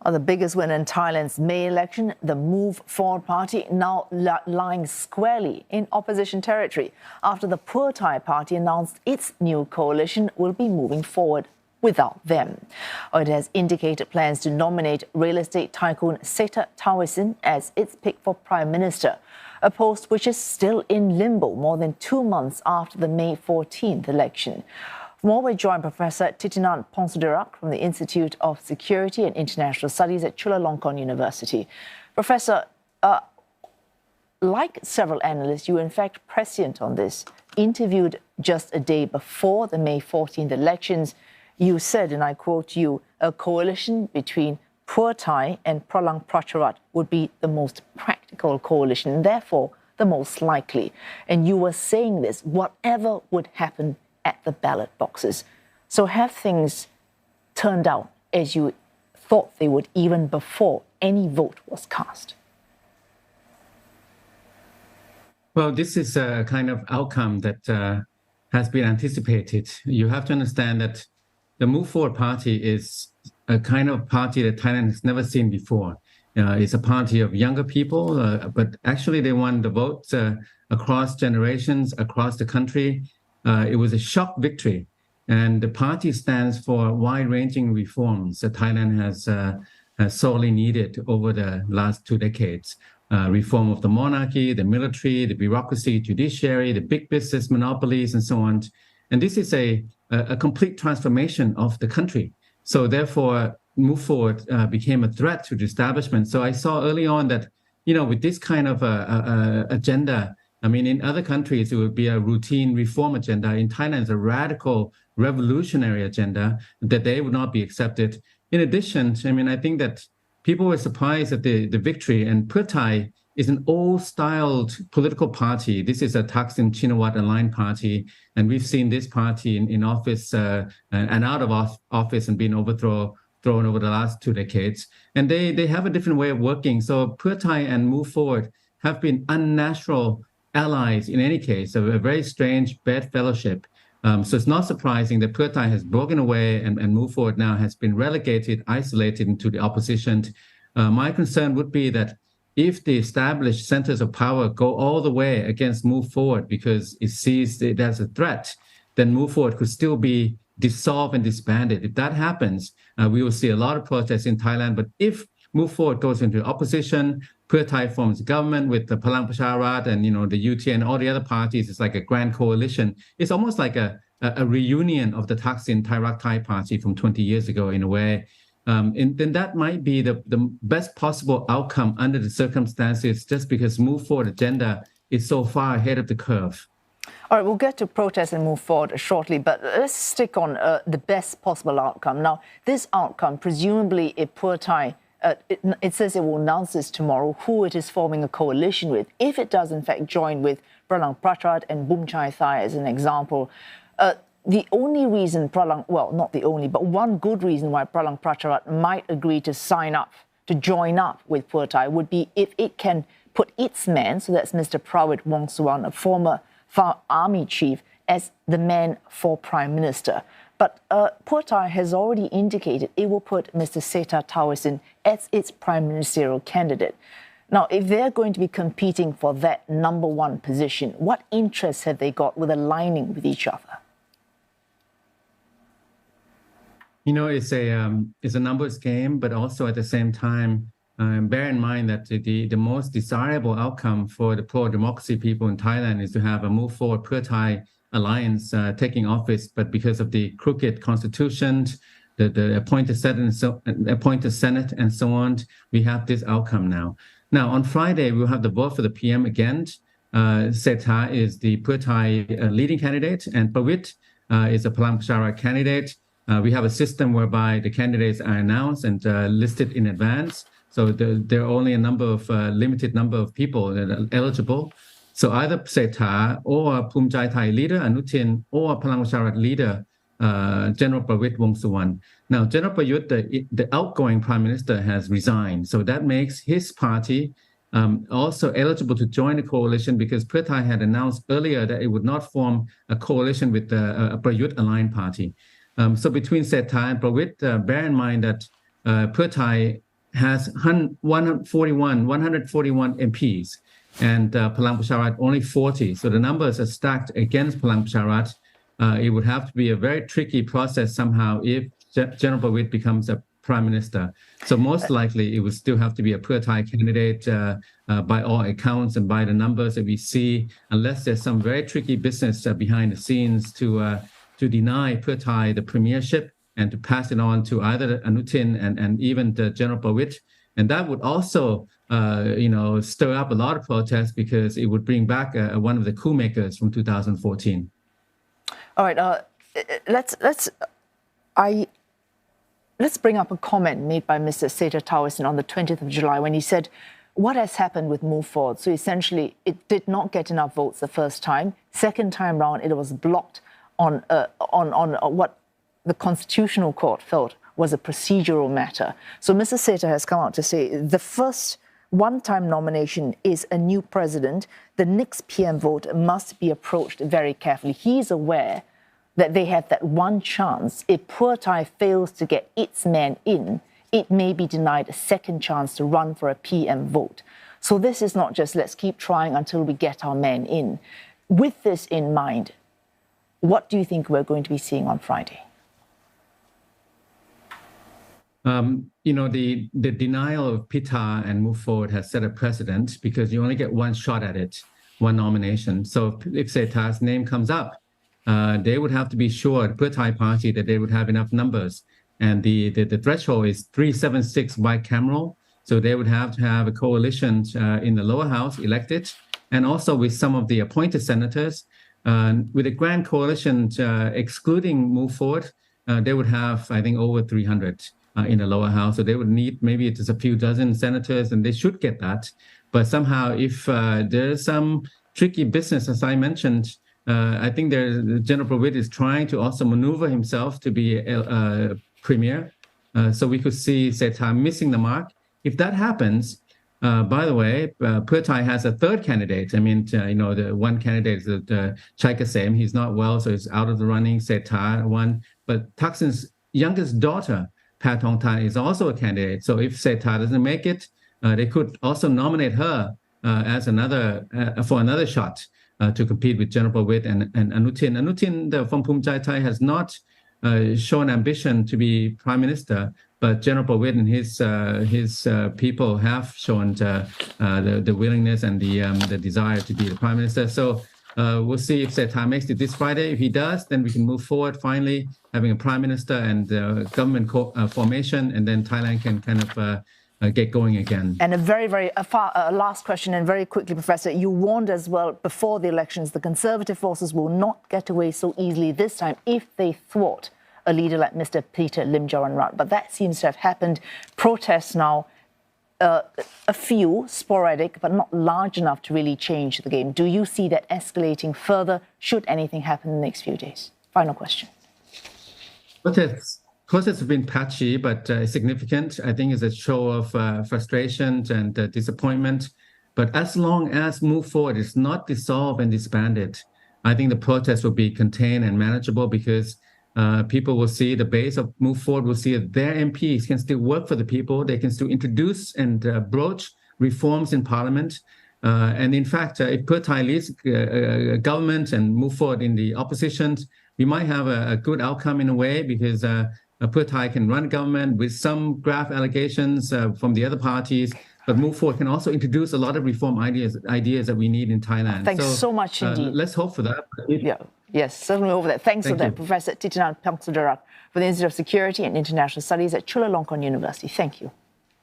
The biggest winner in Thailand's May election, the Move Forward Party, now lying squarely in opposition territory after the Pheu Thai Party announced its new coalition will be moving forward without them. It has indicated plans to nominate real estate tycoon Srettha Thavisin as its pick for Prime Minister, a post which is still in limbo more than 2 months after the May 14th election. More, we join Professor Thitinan Pongsudhirak from the Institute of Security and International Studies at Chulalongkorn University. Professor, like several analysts, you were in fact prescient on this. Interviewed just a day before the May 14th elections, you said, and I quote you, a coalition between Pheu Thai and Pralang Pracharat would be the most practical coalition and therefore the most likely. And you were saying this, whatever would happen at the ballot boxes. So have things turned out as you thought they would even before any vote was cast? Well, this is a kind of outcome that has been anticipated. You have to understand that the Move Forward Party is a kind of party that Thailand has never seen before. It's a party of younger people, but actually they won the votes across generations, across the country. It was a shock victory. And the party stands for wide-ranging reforms that Thailand has sorely needed over the last 2 decades. Reform of the monarchy, the military, the bureaucracy, judiciary, the big business monopolies, and so on. And this is a complete transformation of the country. So therefore, Move Forward became a threat to the establishment. So I saw early on that, with this kind of agenda, I mean, in other countries, it would be a routine reform agenda. In Thailand, it's a radical revolutionary agenda that they would not be accepted. In addition, I mean, I think that people were surprised at the victory. And Pheu Thai is an old-styled political party. This is a Thaksin Shinawatra aligned party. And we've seen this party in office and out of office and being overthrown over the last 2 decades. And they have a different way of working. So Pheu Thai and Move Forward have been unnatural allies in any case, a very strange bad fellowship. So it's not surprising that Pheu Thai has broken away and Move Forward now has been relegated, isolated into the opposition. My concern would be that if the established centers of power go all the way against Move Forward because it sees it as a threat, then Move Forward could still be dissolved and disbanded. If that happens, we will see a lot of protests in Thailand. But if Move Forward goes into opposition, Pheu Thai forms a government with the Palang Pracharat and the UT and all the other parties. It's like a grand coalition. It's almost like a reunion of the Thaksin Thai Party from 20 years ago in a way. And then that might be the best possible outcome under the circumstances, just because Move Forward agenda is so far ahead of the curve. All right, we'll get to protest and Move Forward shortly, but let's stick on the best possible outcome. Now, this outcome, presumably if Pheu Thai, it says it will announce this tomorrow, who it is forming a coalition with. If it does, in fact, join with Pralang Pracharat and Bum Chai Thai as an example, the only reason not the only, but one good reason why Pralang Pracharat might agree to join up with Pheu Thai would be if it can put its man, so that's Mr. Prawit Wongsuwan, a former army chief, as the man for Prime Minister. But Pheu Thai has already indicated it will put Mr. Srettha Thavisin as its prime ministerial candidate. Now, if they're going to be competing for that number one position, what interests have they got with aligning with each other? It's a numbers game, but also at the same time, bear in mind that the most desirable outcome for the pro-democracy people in Thailand is to have a Move Forward Pheu Thai alliance taking office, but because of the crooked constitution, the appointed Senate and so on, we have this outcome now. Now, on Friday, we'll have the vote for the PM again. Srettha is the Pheu Thai leading candidate, and Prawit is a Palang Pracharat candidate. We have a system whereby the candidates are announced and listed in advance. So there are only a limited number of people that are eligible. So either Srettha or Bum Chai Thai leader Anutin or Palang Pracharat leader General Prawit Wongsuwan. Now, General Prawit, the outgoing prime minister, has resigned. So that makes his party also eligible to join the coalition, because Pheu Thai had announced earlier that it would not form a coalition with a Prawit aligned party. So between Srettha and Prawit, bear in mind that Pheu Thai has 141 MPs, and Palang Pracharat only 40. So the numbers are stacked against Palang Pracharat. It would have to be a very tricky process somehow if General Prawit becomes a prime minister. So most likely it would still have to be a Pheu Thai candidate by all accounts and by the numbers that we see, unless there's some very tricky business behind the scenes to deny Pheu Thai the premiership and to pass it on to either Anutin and even the General Prawit. And that would also, stir up a lot of protests because it would bring back one of the coup makers from 2014. All right, let's bring up a comment made by Mr. Srettha Thavisin on the 20th of July when he said, what has happened with Move Forward? So essentially, it did not get enough votes the first time. Second time round, it was blocked on what the Constitutional Court felt was a procedural matter. So Mr. Srettha has come out to say the first one-time nomination is a new president. The next PM vote must be approached very carefully. He's aware that they have that one chance. If Pheu Thai fails to get its man in, it may be denied a second chance to run for a PM vote. So this is not just let's keep trying until we get our man in. With this in mind, what do you think we're going to be seeing on Friday? The denial of Pita and Move Forward has set a precedent because you only get one shot at it, one nomination. So if Srettha's name comes up, they would have to be sure, Pheu Thai Party, that they would have enough numbers. And the threshold is 376 bicameral. So they would have to have a coalition in the lower house elected, and also with some of the appointed senators. With a grand coalition excluding Move Forward, they would have, I think, over 300 in the lower house. So they would need maybe just a few dozen senators, and they should get that. But somehow, if there's some tricky business, as I mentioned, I think General Prawit is trying to also maneuver himself to be a premier. So we could see Srettha missing the mark. If that happens, by the way, Pheu Thai has a third candidate. I mean, the one candidate is the Chaikasem. He's not well, so he's out of the running. Srettha won. But Thaksin's youngest daughter, Pat Tong Tan, is also a candidate. So if Srettha doesn't make it, they could also nominate her as for another shot to compete with General Prawit and Anutin. Anutin from Phum Chai Thai has not shown ambition to be prime minister, but General Prawit and his people have shown the willingness and the desire to be the prime minister. So we'll see if Srettha makes it this Friday. If he does, then we can move forward finally, having a prime minister and government formation, and then Thailand can kind of get going again. And a last question, and very quickly, Professor, you warned as well before the elections, the conservative forces will not get away so easily this time if they thwart a leader like Mr. Peter Limjaroenrat. But that seems to have happened. Protests now, a few sporadic, but not large enough to really change the game. Do you see that escalating further should anything happen in the next few days? Final question. Protests have been patchy, but significant. I think it's a show of frustration and disappointment. But as long as Move Forward is not dissolved and disbanded, I think the protests will be contained and manageable because people will see, the base of Move Forward will see that their MPs can still work for the people. They can still introduce and broach reforms in parliament. And in fact, if Pheu Thai leads government and Move Forward in the opposition, we might have a good outcome in a way because Pheu Thai can run government with some graft allegations from the other parties, but Move Forward can also introduce a lot of reform ideas that we need in Thailand. Thanks so much indeed. Let's hope for that. Yes, certainly over that. Thanks for that, Professor Thitinan Pongsudhirak from the Institute of Security and International Studies at Chulalongkorn University. Thank you.